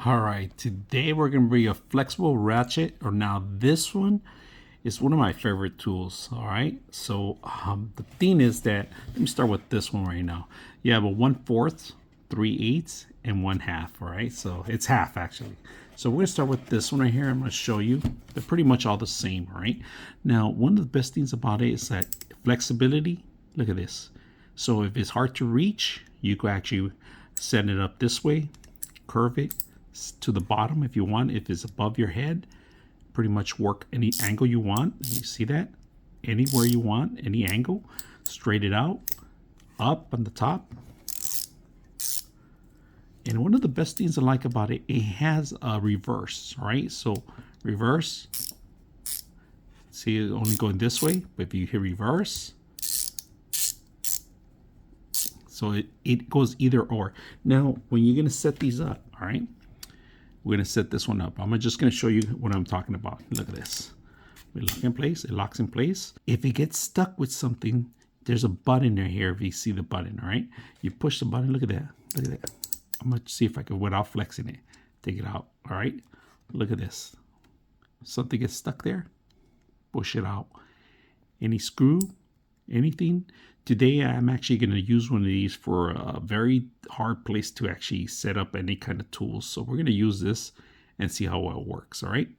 All right, today we're going to be a flexible ratchet, or now this one is one of my favorite tools. All right, so the thing is that, let me start with this one right now. You have a 1/4, 3/8, and 1/2. All right, so it's half actually. So we're going to start with this one right here. I'm going to show you. They're pretty much all the same, right? Now, one of the best things about it is that flexibility. Look at this. So if it's hard to reach, you can actually set it up this way, curve it to the bottom if you want. If it's above your head, pretty much work any angle you want. You see that? Anywhere you want, any angle. Straight it out, up on the top. And one of the best things I like about it, it has a reverse, right? So reverse, see it only going this way, but if you hit reverse, so it goes either or. Now, when you're gonna set these up, all right, we're gonna set this one up. I'm just gonna show you what I'm talking about. Look at this. We lock in place, it locks in place. If it gets stuck with something, there's a button there here. If you see the button, all right, you push the button, look at that, look at that. I'm gonna see if I can, without flexing it, take it out. All right, look at this. Something gets stuck there, push it out. Any screw, anything. Today I'm actually gonna use one of these for a very hard place to actually set up any kind of tools. So we're gonna use this and see how well it works. All right.